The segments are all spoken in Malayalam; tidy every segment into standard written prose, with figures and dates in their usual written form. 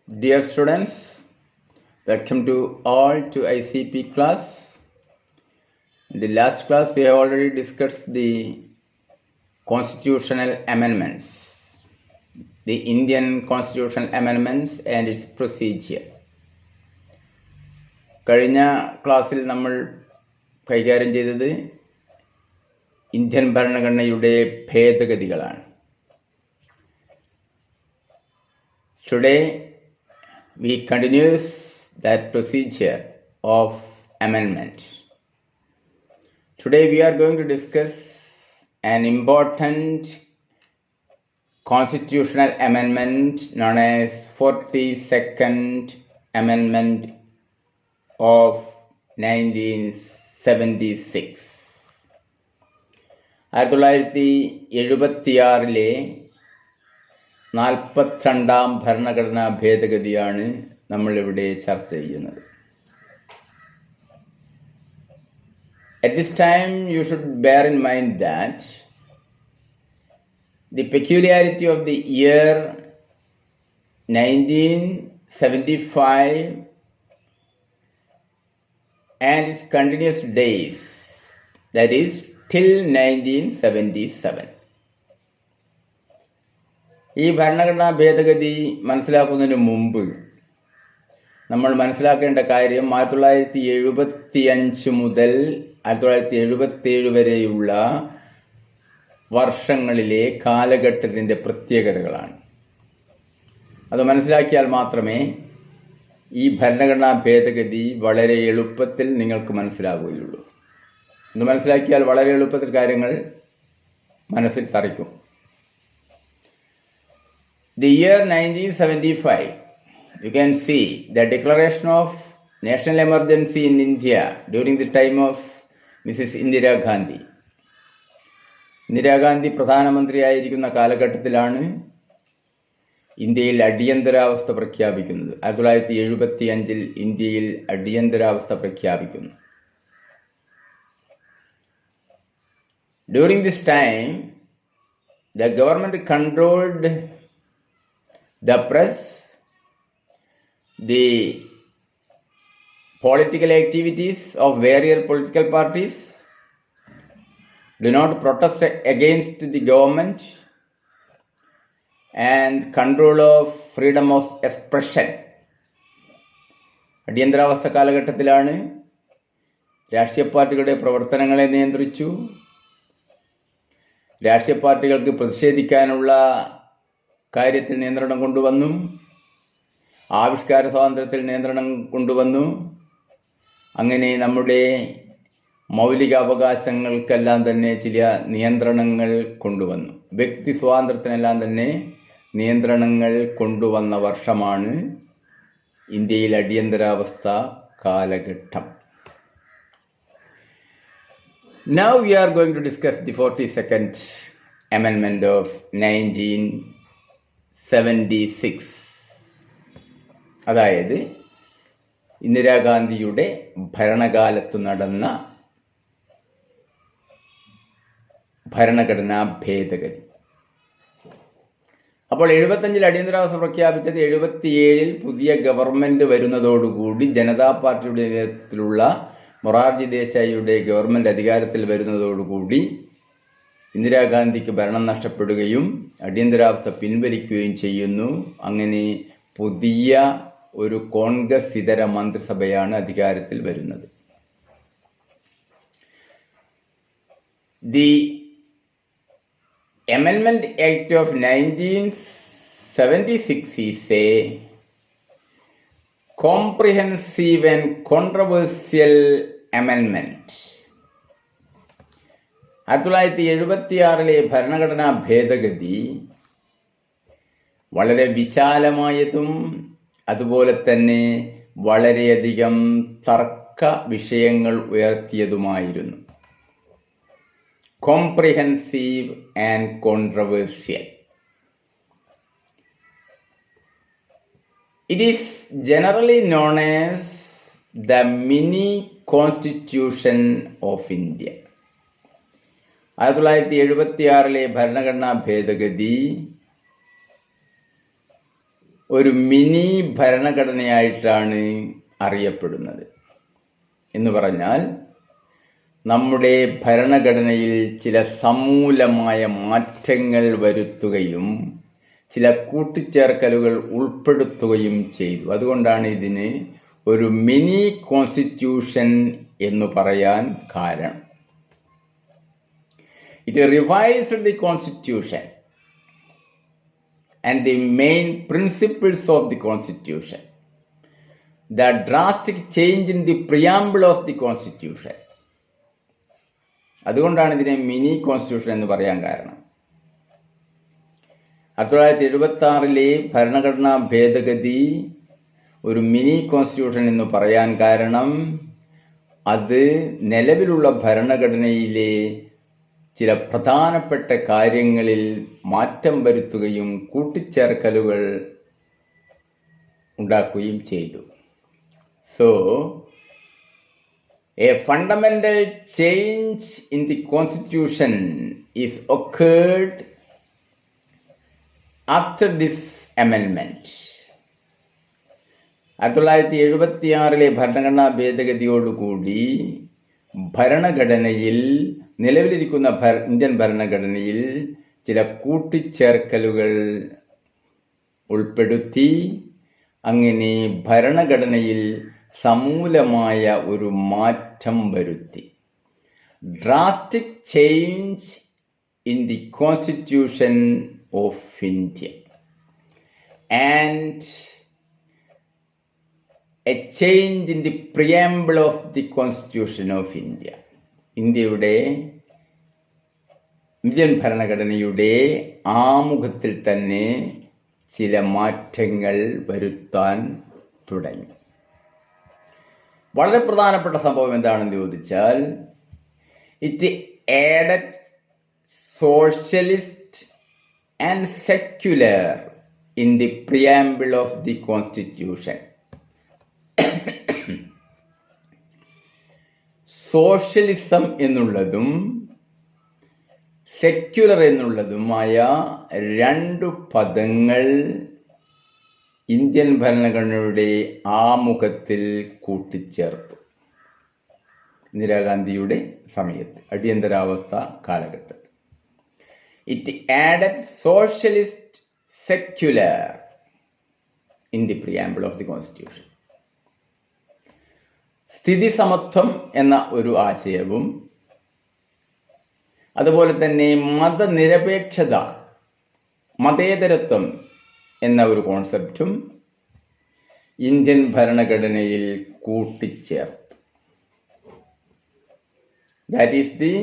Dear students, welcome to all to ICP class. In the last class, we have already discussed the constitutional amendments, the Indian constitutional amendments and its procedure. കഴിഞ്ഞ ക്ലാസ്സിൽ നമ്മൾ കൈകാര്യം ചെയ്തത് ഇന്ത്യൻ ഭരണഘടനയുടെ ഭേദഗതികളാണ്. Today, we continue that procedure of amendment. Today we are going to discuss an important constitutional amendment known as 42nd Amendment of 1976. 1976 42ാം ഭരണഘടനാ ഭേദഗതിയാണ് നമ്മളിവിടെ ചർച്ച ചെയ്യുന്നത്. At this time, you should bear in mind that the peculiarity of the year 1975 and its continuous days, that is, till 1977. ഈ ഭരണഘടനാ ഭേദഗതി മനസ്സിലാക്കുന്നതിന് മുമ്പ് നമ്മൾ മനസ്സിലാക്കേണ്ട കാര്യം 1975 മുതൽ 1977 വരെയുള്ള വർഷങ്ങളിലെ കാലഘട്ടത്തിൻ്റെ പ്രത്യേകതകളാണ്. അത് മനസ്സിലാക്കിയാൽ മാത്രമേ ഈ ഭരണഘടനാ ഭേദഗതി വളരെ എളുപ്പത്തിൽ നിങ്ങൾക്ക് മനസ്സിലാവുകയുള്ളൂ. ഇത് മനസ്സിലാക്കിയാൽ വളരെ എളുപ്പത്തിൽ കാര്യങ്ങൾ മനസ്സിൽ തറയ്ക്കും. The year 1975, you can see the declaration of national emergency in India during the time of Mrs. Indira Gandhi. Indira Gandhi പ്രധാനമന്ത്രിയായിരിക്കുന്ന കാലഘട്ടത്തിലാണ് ഇന്ത്യയിൽ അടിയന്തരാവസ്ഥ പ്രഖ്യാപിക്കുന്നത്. 1975 ഇന്ത്യയിൽ അടിയന്തരാവസ്ഥ പ്രഖ്യാപിക്കുന്നു. During this time, the government controlled the press, the political activities of various political parties, do not protest against the government, and control of freedom of expression. അടിയന്തരാവസ്ഥ കാലഘട്ടത്തിലാണ് രാഷ്ട്രീയ പാർട്ടികളുടെ പ്രവർത്തനങ്ങളെ നിയന്ത്രിച്ചു. രാഷ്ട്രീയ പാർട്ടികൾക്ക് പ്രതിഷേധിക്കാനുള്ള കാര്യത്തിൽ നിയന്ത്രണം കൊണ്ടുവന്നു. ആവിഷ്കാര സ്വാതന്ത്ര്യത്തിൽ നിയന്ത്രണം കൊണ്ടുവന്നു. അങ്ങനെ നമ്മുടെ മൗലിക അവകാശങ്ങൾക്കെല്ലാം തന്നെ ചില നിയന്ത്രണങ്ങൾ കൊണ്ടുവന്നു. വ്യക്തി സ്വാതന്ത്ര്യത്തിനെല്ലാം തന്നെ നിയന്ത്രണങ്ങൾ കൊണ്ടുവന്ന വർഷമാണ് ഇന്ത്യയിൽ അടിയന്തരാവസ്ഥ കാലഘട്ടം. Now we are going to discuss the 42nd Amendment of 1976. അതായത് ഇന്ദിരാഗാന്ധിയുടെ ഭരണകാലത്ത് നടന്ന ഭരണഘടനാ ഭേദഗതി. അപ്പോൾ 75 അടിയന്തരാവസ്ഥ പ്രഖ്യാപിച്ചത് 77 പുതിയ ഗവൺമെന്റ് വരുന്നതോടുകൂടി ജനതാ പാർട്ടിയുടെ നേതൃത്വത്തിലുള്ള മൊറാർജി ദേശായിയുടെ ഗവൺമെന്റ് അധികാരത്തിൽ വരുന്നതോടുകൂടി ഇന്ദിരാഗാന്ധിക്ക് ഭരണം നഷ്ടപ്പെടുകയും അടിയന്തരാവസ്ഥ പിൻവലിക്കുകയും ചെയ്യുന്നു. അങ്ങനെ പുതിയ ഒരു കോൺഗ്രസ് ഇതര മന്ത്രിസഭയാണ് അധികാരത്തിൽ വരുന്നത്. The Amendment Act of 1976 is a comprehensive and controversial amendment. 1976 ഭരണഘടനാ ഭേദഗതി വളരെ വിശാലമായതും അതുപോലെ തന്നെ വളരെയധികം തർക്ക വിഷയങ്ങൾ ഉയർത്തിയതുമായിരുന്നു. Comprehensive and controversial. It is generally known as the mini constitution of India. 1976 ഭരണഘടനാ ഭേദഗതി ഒരു മിനി ഭരണഘടനയായിട്ടാണ് അറിയപ്പെടുന്നത്. എന്ന് പറഞ്ഞാൽ നമ്മുടെ ഭരണഘടനയിൽ ചില സമൂലമായ മാറ്റങ്ങൾ വരുത്തുകയും ചില കൂട്ടിച്ചേർക്കലുകൾ ഉൾപ്പെടുത്തുകയും ചെയ്തു. അതുകൊണ്ടാണ് ഇതിന് ഒരു മിനി കോൺസ്റ്റിറ്റ്യൂഷൻ എന്ന് പറയാൻ കാരണം. It revised the constitution and the main principles of the constitution. The drastic change in the preamble of the constitution. അതുകൊണ്ടാണ് ഇതിനെ മിനി കോൺസ്റ്റിറ്റ്യൂഷൻ എന്ന് പറയാൻ കാരണം. 1976 ഭരണഘടനാ ഭേദഗതി ഒരു മിനി കോൺസ്റ്റിറ്റ്യൂഷൻ എന്ന് പറയാൻ കാരണം അത് നിലവിലുള്ള ഭരണഘടനയിലെ ചില പ്രധാനപ്പെട്ട കാര്യങ്ങളിൽ മാറ്റം വരുത്തുകയും കൂട്ടിച്ചേർക്കലുകൾ ഉണ്ടാക്കുകയും ചെയ്തു. So a fundamental change in the constitution is occurred after this അമെൻമെന്റ്. 1976 ഭരണഘടനാ ഭേദഗതിയോടുകൂടി ഭരണഘടനയിൽ നിലവിലിരിക്കുന്ന ഇന്ത്യൻ ഭരണഘടനയിൽ ചില കൂട്ടിച്ചേർക്കലുകൾ ഉൾപ്പെടുത്തി. അങ്ങനെ ഭരണഘടനയിൽ സമൂലമായ ഒരു മാറ്റം വരുത്തി. Drastic change in the constitution of India and A change in the preamble of the constitution of India. Indian ഭരണഘടനയുടെ ആമുഖത്തിൽ തന്നെ ചില മാറ്റങ്ങൾ വരുത്താൻ തുടങ്ങി. വളരെ പ്രധാനപ്പെട്ട സംഭവം എന്താണെന്ന് ചോദിച്ചാൽ, it added socialist and secular in the preamble of the constitution. Socialism എന്നുള്ളതും സെക്യുലർ എന്നുള്ളതുമായ രണ്ട് പദങ്ങൾ ഇന്ത്യൻ ഭരണഘടനയുടെ ആമുഖത്തിൽ കൂട്ടിച്ചേർത്തു. ഇന്ദിരാഗാന്ധിയുടെ സമയത്ത്, അടിയന്തരാവസ്ഥ കാലഘട്ടത്തിൽ. It added socialist secular in the preamble of the constitution. സ്ഥിതി സമത്വം എന്ന ഒരു ആശയവും അതുപോലെ തന്നെ മതനിരപേക്ഷത, മതേതരത്വം എന്ന ഒരു കോൺസെപ്റ്റും ഇന്ത്യൻ ഭരണഘടനയിൽ കൂട്ടിച്ചേർത്തു. That is the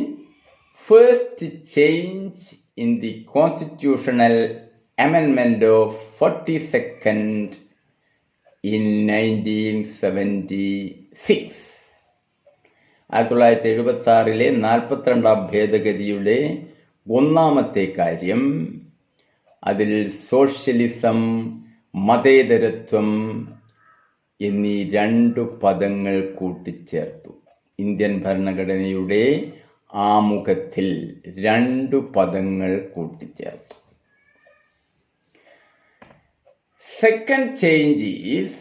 first change in the constitutional അമെൻമെന്റ് ഓഫ് 42nd in 1976. 1976 42ാം ഭേദഗതിയുടെ ഒന്നാമത്തെ കാര്യം, അതിൽ സോഷ്യലിസം, മതേതരത്വം എന്നീ രണ്ട് പദങ്ങൾ കൂട്ടിച്ചേർത്തു. ഇന്ത്യൻ ഭരണഘടനയുടെ ആമുഖത്തിൽ രണ്ട് പദങ്ങൾ കൂട്ടിച്ചേർത്തു. Second change is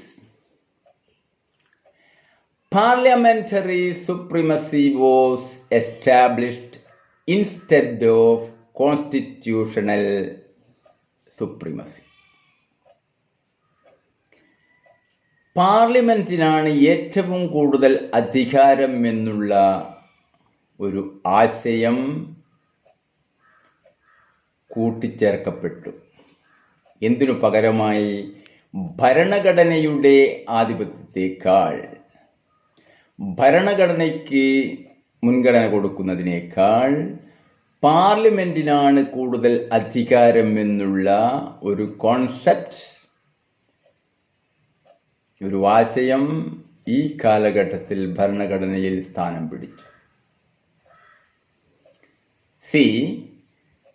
parliamentary supremacy was established instead of constitutional supremacy. പാർലമെന്റിനാണ് ഏറ്റവും കൂടുതൽ അധികാരം എന്നുള്ള ഒരു ആശയം കൂട്ടിച്ചേർക്കപ്പെട്ടു. എന്തിനു പകരമായി ഭരണഘടനയുടെ ആധിപത്യത്തെക്കാൾ, ഭരണഘടനയ്ക്ക് മുൻഗണന കൊടുക്കുന്നതിനേക്കാൾ പാർലമെന്റിനാണ് കൂടുതൽ അധികാരം എന്നുള്ള ഒരു കോൺസെപ്റ്റ്, ഒരു ആശയം ഈ കാലഘട്ടത്തിൽ ഭരണഘടനയിൽ സ്ഥാനം പിടിച്ചു. See,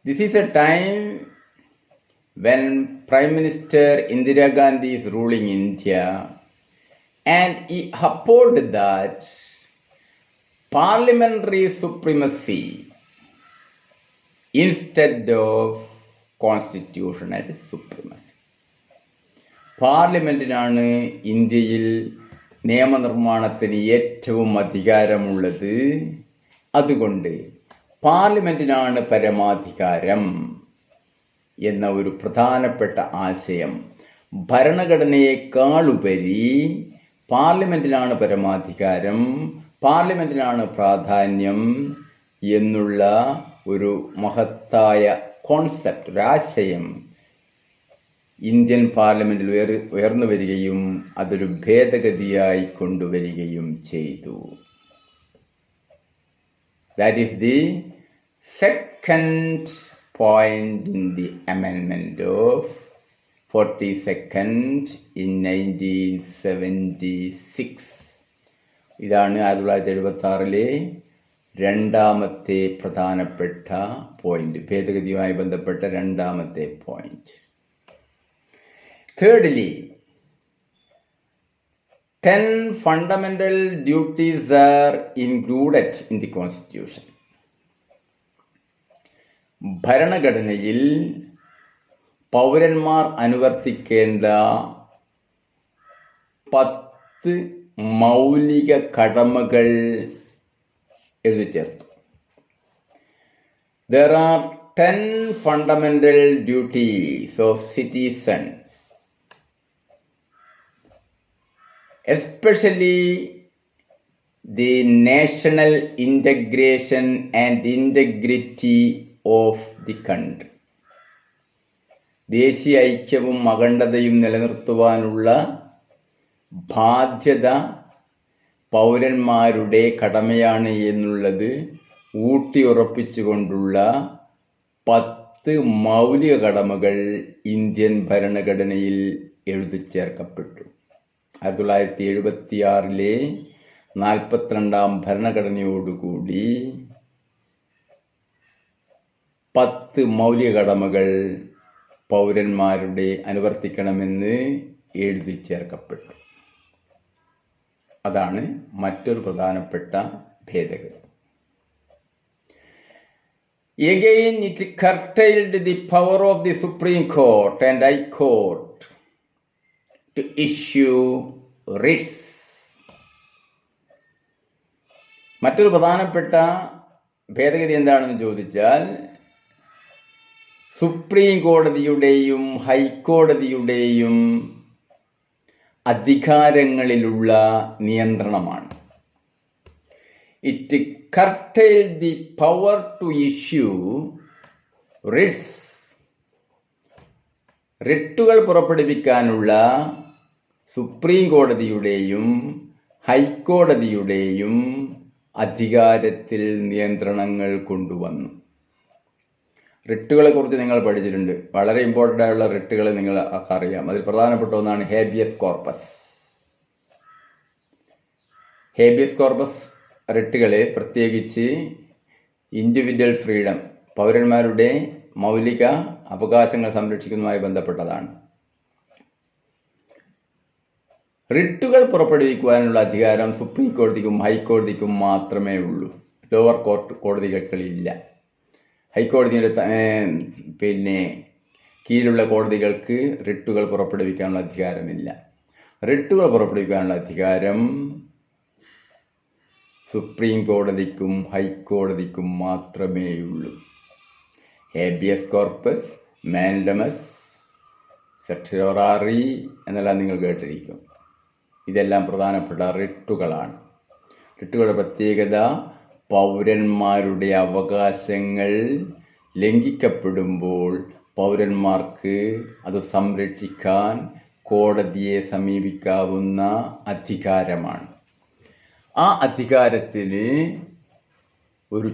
this is a time when Prime Minister Indira Gandhi is ruling India, and he upholded that parliamentary supremacy instead of constitutional supremacy. പാർലമെൻറ്റിനാണ് ഇന്ത്യയിൽ നിയമനിർമ്മാണത്തിന് ഏറ്റവും അധികാരമുള്ളത്. അതുകൊണ്ട് പാർലമെൻറ്റിനാണ് പരമാധികാരം എന്ന ഒരു പ്രധാനപ്പെട്ട ആശയം, ഭരണഘടനയേക്കാളുപരി പാർലമെൻറ്റിനാണ് പരമാധികാരം, പാർലമെൻറ്റിനാണ് പ്രാധാന്യം എന്നുള്ള ഒരു മഹത്തായ കോൺസെപ്റ്റ്, ഒരാശയം ഇന്ത്യൻ പാർലമെൻറ്റിൽ ഉയർന്നു വരികയും അതൊരു ഭേദഗതിയായി കൊണ്ടുവരികയും ചെയ്തു. That is the second point in the amendment of 42nd in 1976. ഇതാണ് 1976 രണ്ടാമത്തെ പ്രധാനപ്പെട്ട പോയിന്റ്, ഭേദഗതിയുമായി ബന്ധപ്പെട്ട രണ്ടാമത്തെ point. Thirdly, 10 fundamental duties are included in the Constitution. ഭരണഘടനയിൽ പൗരന്മാർ അനുവർത്തിക്കേണ്ട 10 മൗലിക കടമകൾ എഴുതി ചേർത്തു. There are 10 fundamental duties of citizens, especially the national integration and integrity of the country. ദേശീയ ഐക്യവും അഖണ്ഡതയും നിലനിർത്തുവാനുള്ള ബാധ്യത പൗരന്മാരുടെ കടമയാണ് എന്നുള്ളത് ഊട്ടിയുറപ്പിച്ചുകൊണ്ടുള്ള 10 മൗലിക കടമകൾ ഇന്ത്യൻ ഭരണഘടനയിൽ എഴുതി ചേർക്കപ്പെട്ടു. 1976 42ാം ഭരണഘടനയോടുകൂടി 10 മൗലിക കടമകൾ പൗരന്മാരുടെ അനുവർത്തിക്കണമെന്ന് എഴുതി ചേർക്കപ്പെട്ടു. അതാണ് മറ്റൊരു പ്രധാനപ്പെട്ട ഭേദഗതി. Again, it curtailed the power of the Supreme Court and High Court to issue writs. മറ്റൊരു പ്രധാനപ്പെട്ട ഭേദഗതി എന്താണെന്ന് ചോദിച്ചാൽ, സുപ്രീം കോടതിയുടെയും ഹൈക്കോടതിയുടെയും അധികാരങ്ങളിലുള്ള നിയന്ത്രണമാണ്. It curtailed the power to issue writs. റിട്ടുകൾ പുറപ്പെടുവിക്കാനുള്ള സുപ്രീം കോടതിയുടെയും ഹൈക്കോടതിയുടെയും അധികാരത്തിൽ നിയന്ത്രണങ്ങൾ കൊണ്ടുവന്നു. റിട്ടുകളെ കുറിച്ച് നിങ്ങൾ പഠിച്ചിട്ടുണ്ട്. വളരെ ഇമ്പോർട്ടൻ്റ് ആയുള്ള റിട്ടുകൾ നിങ്ങൾ അറിയാം. അതിൽ പ്രധാനപ്പെട്ട ഒന്നാണ് ഹേബിയസ് കോർപ്പസ്. ഹേബിയസ് കോർപ്പസ് റിട്ടുകളെ പ്രത്യേകിച്ച് ഇൻഡിവിജ്വൽ ഫ്രീഡം, പൗരന്മാരുടെ മൗലിക അവകാശങ്ങൾ സംരക്ഷിക്കുന്നതുമായി ബന്ധപ്പെട്ടതാണ്. റിട്ടുകൾ പുറപ്പെടുവിക്കുവാനുള്ള അധികാരം സുപ്രീം കോടതിക്കും ഹൈക്കോടതിക്കും മാത്രമേ ഉള്ളൂ. ലോവർ കോടതികൾക്കില്ല. ഹൈക്കോടതിയുടെ കീഴിലുള്ള കോടതികൾക്ക് റിട്ടുകൾ പുറപ്പെടുവിക്കാനുള്ള അധികാരമില്ല. റിട്ടുകൾ പുറപ്പെടുവിക്കാനുള്ള അധികാരം സുപ്രീം കോടതിക്കും ഹൈക്കോടതിക്കും മാത്രമേയുള്ളൂ. ഹേബിയസ് കോർപ്പസ്, മാൻഡമസ്, സെർട്ടിയോറാറി എന്നെല്ലാം നിങ്ങൾ കേട്ടിരിക്കും. ഇതെല്ലാം പ്രധാനപ്പെട്ട റിട്ടുകളാണ്. റിട്ടുകളുടെ പ്രത്യേകത, പൗരന്മാരുടെ അവകാശങ്ങൾ ലംഘിക്കപ്പെടുമ്പോൾ പൗരന്മാർക്ക് അത് സംരക്ഷിക്കാൻ കോടതിയെ സമീപിക്കാവുന്ന അധികാരമാണ്. ആ അധികാരത്തിന്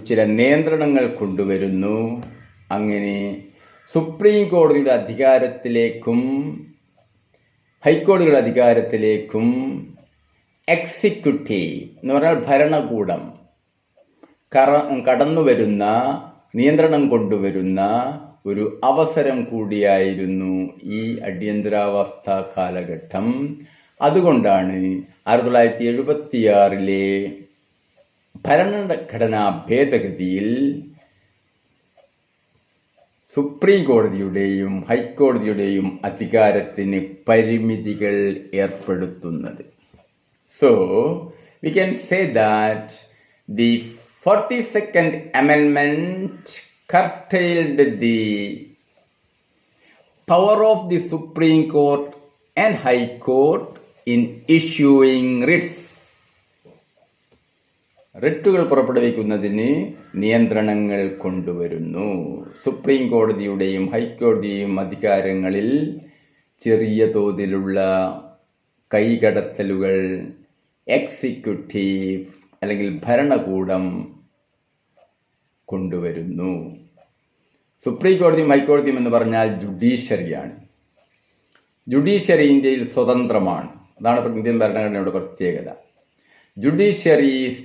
ചില നിയന്ത്രണങ്ങൾ കൊണ്ടുവരുന്നു. അങ്ങനെ സുപ്രീം കോടതിയുടെ അധികാരത്തിലേക്കും ഹൈക്കോടതിയുടെ അധികാരത്തിലേക്കും എക്സിക്യൂട്ടീവ് എന്ന് പറഞ്ഞാൽ ഭരണകൂടം കടന്നു വരുന്ന, നിയന്ത്രണം കൊണ്ടുവരുന്ന ഒരു അവസരം കൂടിയായിരുന്നു ഈ അടിയന്തരാവസ്ഥ കാലഘട്ടം. അതുകൊണ്ടാണ് 1976 ഭരണഘടനാ ഭേദഗതിയിൽ സുപ്രീം കോടതിയുടെയും ഹൈക്കോടതിയുടെയും അധികാരത്തിന് പരിമിതികൾ ഏർപ്പെടുത്തുന്നത്. So we can say that the 42nd Amendment curtailed the power of the Supreme Court and High Court in issuing writs. റിട്ടുകൾ പുറപ്പെടുവിക്കുന്നതിന് നിയന്ത്രണങ്ങൾ കൊണ്ടുവരുന്നു. സുപ്രീം കോടതിയുടെയും ഹൈക്കോടതിയുടെയും അധികാരങ്ങളിൽ ചെറിയ തോതിലുള്ള കൈകടത്തലുകൾ എക്സിക്യൂട്ടീവ് അല്ലെങ്കിൽ ഭരണകൂടം കൊണ്ടുവരുന്നു. സുപ്രീം കോടതിയും ഹൈക്കോടതിയും എന്ന് പറഞ്ഞാൽ ജുഡീഷ്യറിയാണ്. ജുഡീഷ്യറി ഇന്ത്യയിൽ സ്വതന്ത്രമാണ്. അതാണ് ഇന്ത്യൻ ഭരണഘടനയുടെ പ്രത്യേകത. Judiciary is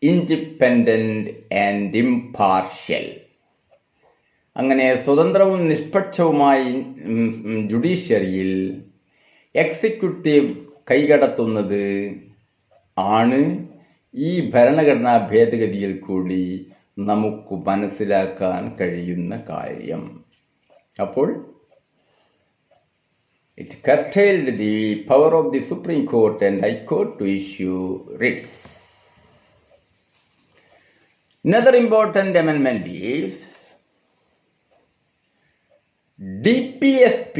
independent and impartial. അങ്ങനെ സ്വതന്ത്രവും നിഷ്പക്ഷവുമായി ജുഡീഷ്യറിയിൽ എക്സിക്യൂട്ടീവ് കൈകടത്തുന്നത് ആണ് ഈ ഭരണഘടനാ ഭേദഗതിയിൽ കൂടി നമുക്ക് മനസ്സിലാക്കാൻ കഴിയുന്ന കാര്യം. അപ്പോൾ it curtailed the power of the Supreme Court and High Court to issue writs. Another important amendment is DPSP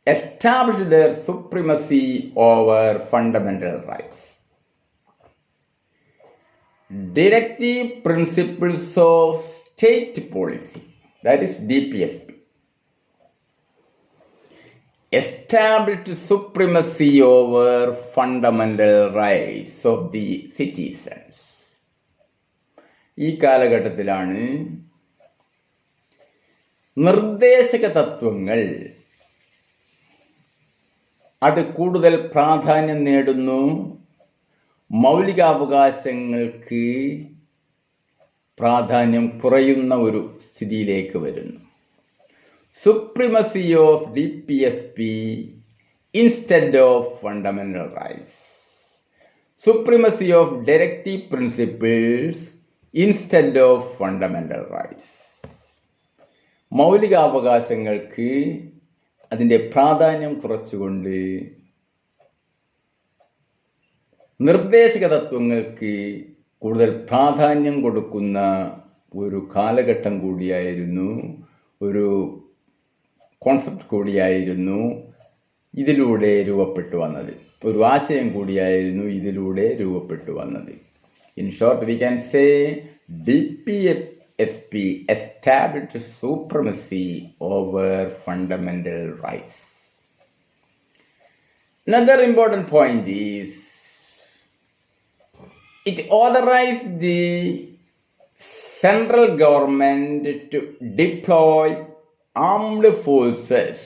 established their supremacy over fundamental rights. Directive Principles of State Policy, that is DPSP, established supremacy over fundamental rights of the citizens. ഈ കാലഘട്ടത്തിലാണ് നിർദ്ദേശക തത്വങ്ങൾ അത് കൂടുതൽ പ്രാധാന്യം നേടുന്നു. മൗലികാവകാശങ്ങൾക്ക് പ്രാധാന്യം കുറയുന്ന ഒരു സ്ഥിതിയിലേക്ക് വരുന്നു. Supremacy of DPSP instead of fundamental rights. Supremacy of directive principles instead of fundamental rights. മൗലികാവകാശങ്ങൾക്ക് അതിൻ്റെ പ്രാധാന്യം കുറച്ചുകൊണ്ട് നിർദ്ദേശക തത്വങ്ങൾക്ക് കൂടുതൽ പ്രാധാന്യം കൊടുക്കുന്ന ഒരു കാലഘട്ടം കൂടിയായിരുന്നു, ഒരു കോൺസെപ്റ്റ് കൂടിയായിരുന്നു ഇതിലൂടെ രൂപപ്പെട്ടു വന്നത്, ഒരു ആശയം കൂടിയായിരുന്നു ഇതിലൂടെ രൂപപ്പെട്ടു വന്നത്. In short we can say DPSP established supremacy over fundamental rights. Another important point is it authorized the central government to deploy armed forces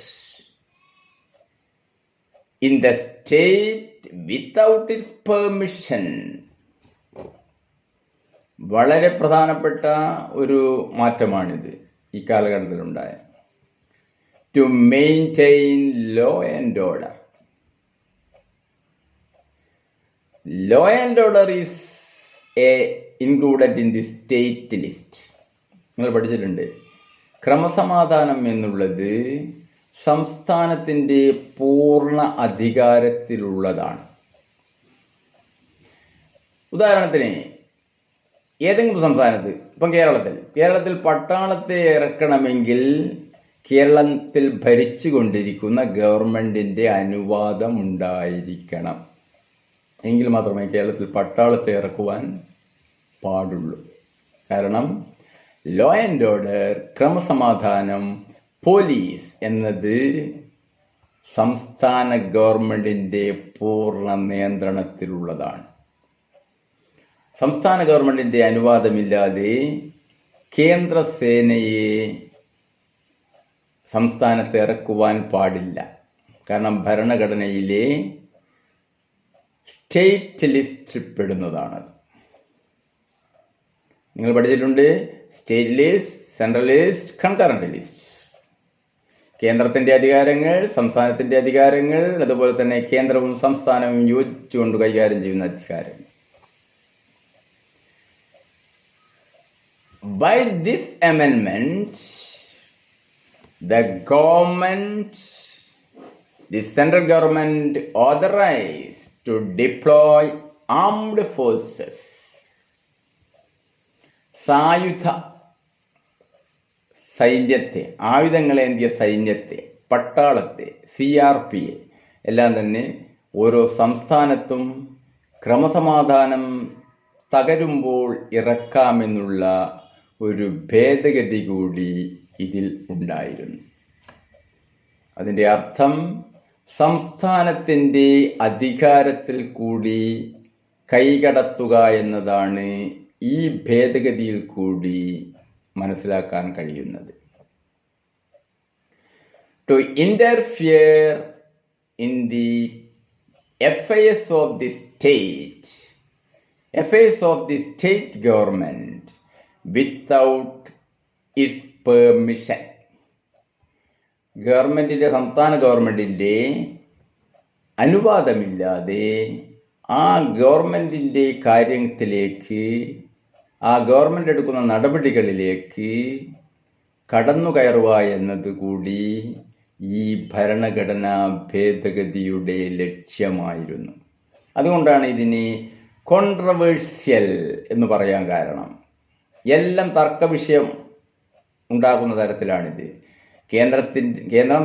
in the state without its permission. വളരെ പ്രധാനപ്പെട്ട ഒരു മാറ്റമാണിത് ഈ കാലഘട്ടത്തിലുണ്ടായ. To maintain law and order. Law and order is included in the state list. നിങ്ങൾ പഠിച്ചിട്ടുണ്ട്. ക്രമസമാധാനം എന്നുള്ളത് സംസ്ഥാനത്തിൻ്റെ പൂർണ്ണ അധികാരത്തിലുള്ളതാണ്. ഉദാഹരണത്തിന് ഏതെങ്കിലും സംസ്ഥാനത്ത്, ഇപ്പം കേരളത്തിൽ പട്ടാളത്തെ ഇറക്കണമെങ്കിൽ കേരളത്തിൽ ഭരിച്ചുകൊണ്ടിരിക്കുന്ന ഗവൺമെൻറ്റിൻ്റെ അനുവാദം ഉണ്ടായിരിക്കണം. എങ്കിൽ മാത്രമേ കേരളത്തിൽ പട്ടാളത്തെ ഇറക്കുവാൻ പാടുള്ളൂ. കാരണം ലോ ആൻഡ് ഓർഡർ, ക്രമസമാധാനം, പോലീസ് എന്നത് സംസ്ഥാന ഗവൺമെൻറ്റിൻ്റെ പൂർണ്ണ നിയന്ത്രണത്തിലുള്ളതാണ്. സംസ്ഥാന ഗവൺമെൻറ്റിൻ്റെ അനുവാദമില്ലാതെ കേന്ദ്ര സേനയെ സംസ്ഥാനത്ത് ഇറക്കുവാൻ പാടില്ല. കാരണം ഭരണഘടനയിലെ സ്റ്റേറ്റ് ലിസ്റ്റിൽ പെടുന്നതാണത്. നിങ്ങൾ പഠിച്ചിട്ടുണ്ട് state list, central list, concurrent list. കേന്ദ്രത്തിൻ്റെ അധികാരങ്ങൾ, സംസ്ഥാനത്തിൻ്റെ അധികാരങ്ങൾ, അതുപോലെ തന്നെ കേന്ദ്രവും സംസ്ഥാനവും യോജിച്ചുകൊണ്ട് കൈകാര്യം ചെയ്യുന്ന അധികാരങ്ങൾ. by this amendment, the central government authorized to deploy armed forces, സായുധ സൈന്യത്തെ, ആയുധങ്ങളേന്തിയ സൈന്യത്തെ, പട്ടാളത്തെ, CRPയെ എല്ലാം തന്നെ ഓരോ സംസ്ഥാനത്തും ക്രമസമാധാനം തകരുമ്പോൾ ഇറക്കാമെന്നുള്ള ഒരു ഭേദഗതി കൂടി ഇതിൽ ഉണ്ടായിരുന്നു. അതിൻ്റെ അർത്ഥം സംസ്ഥാനത്തിൻ്റെ അധികാരത്തിൽ കൂടി കൈകടത്തുക എന്നതാണ് ഈ ഭേദഗതിയിൽ കൂടി മനസ്സിലാക്കാൻ കഴിയുന്നത്. To interfere in the affairs of the state government without its permission. സംസ്ഥാന ഗവൺമെൻറ്റിൻ്റെ അനുവാദമില്ലാതെ ആ ഗവൺമെൻറ്റിൻ്റെ കാര്യത്തിലേക്ക്, ആ ഗവൺമെൻറ് എടുക്കുന്ന നടപടികളിലേക്ക് കടന്നു കയറുക എന്നതുകൂടി ഈ ഭരണഘടനാ ഭേദഗതിയുടെ ലക്ഷ്യമായിരുന്നു. അതുകൊണ്ടാണ് ഇതിന് കോൺട്രവേഴ്സ്യൽ എന്ന് പറയാൻ കാരണം. എല്ലാം തർക്കവിഷയം ഉണ്ടാകുന്ന തരത്തിലാണിത്. കേന്ദ്രം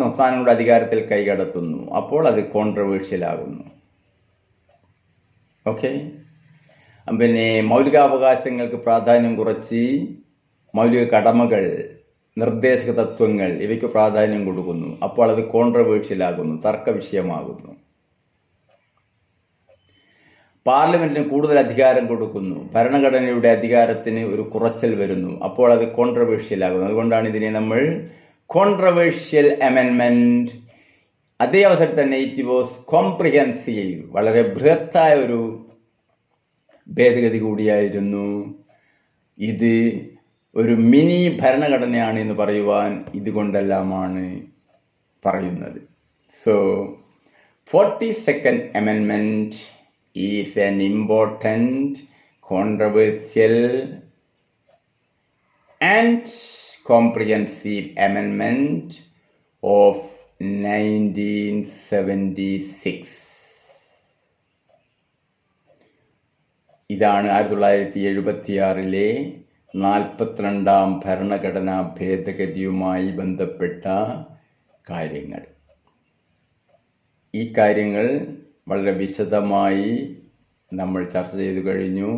സംസ്ഥാനങ്ങളുടെ അധികാരത്തിൽ കൈകടത്തുന്നു, അപ്പോൾ അത് കോൺട്രവേഴ്സ്യൽ ആകുന്നു. ഓക്കെ, പിന്നെ മൗലികാവകാശങ്ങൾക്ക് പ്രാധാന്യം കുറച്ച് മൗലിക കടമകൾ, നിർദ്ദേശക തത്വങ്ങൾ ഇവയ്ക്ക് പ്രാധാന്യം കൊടുക്കുന്നു, അപ്പോൾ അത് കോൺട്രവേഴ്സ്യൽ ആകുന്നു, തർക്ക വിഷയമാകുന്നു. പാർലമെന്റിന് കൂടുതൽ അധികാരം കൊടുക്കുന്നു, ഭരണഘടനയുടെ അധികാരത്തിന് ഒരു കുറച്ചൽ വരുന്നു, അപ്പോൾ അത് കോൺട്രവേഴ്സ്യൽ ആകുന്നു. അതുകൊണ്ടാണ് ഇതിനെ നമ്മൾ കോൺട്രവേഴ്സ്യൽ അമെൻമെന്റ്. അതേ അവസരത്തിൽ തന്നെ ഇറ്റ് വാസ് കോംപ്രിഹെൻസീവ്, വളരെ ബൃഹത്തായ ഒരു ഭേദഗതി കൂടിയായിരുന്നു. ഇത് ഒരു മിനി ഭരണഘടനയാണ് എന്ന് പറയുവാൻ ഇതുകൊണ്ടെല്ലാമാണ് പറയുന്നത്. So 42nd Amendment is an important, controversial and comprehensive amendment of 1976. ഇതാണ് 1976 42ാം ഭരണഘടനാ ഭേദഗതിയുമായി ബന്ധപ്പെട്ട കാര്യങ്ങൾ. ഈ കാര്യങ്ങൾ വളരെ വിശദമായി നമ്മൾ ചർച്ച ചെയ്തു കഴിഞ്ഞു.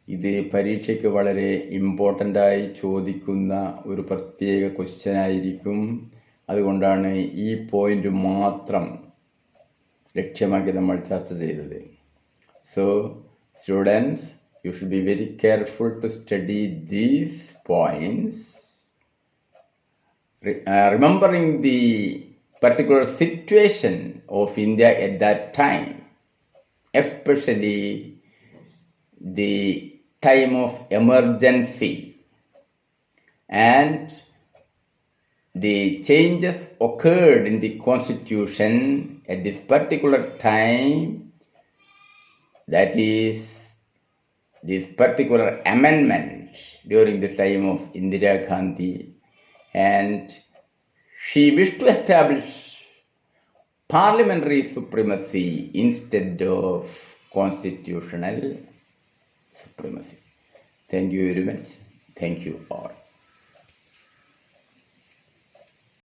ഇത് പരീക്ഷയ്ക്ക് വളരെ ഇമ്പോർട്ടൻ്റായി ചോദിക്കുന്ന ഒരു പ്രത്യേക ക്വസ്റ്റ്യൻ ആയിരിക്കും. അതുകൊണ്ടാണ് ഈ പോയിന്റ് മാത്രം ലക്ഷ്യമാക്കി നമ്മൾ ചർച്ച ചെയ്തത്. So students, you should be very careful to study these points, remembering the particular situation of India at that time, especially the time of emergency and the changes occurred in the constitution at this particular time. That is, this particular amendment during the time of Indira Gandhi, and she wished to establish parliamentary supremacy instead of constitutional supremacy. Thank you very much. Thank you all.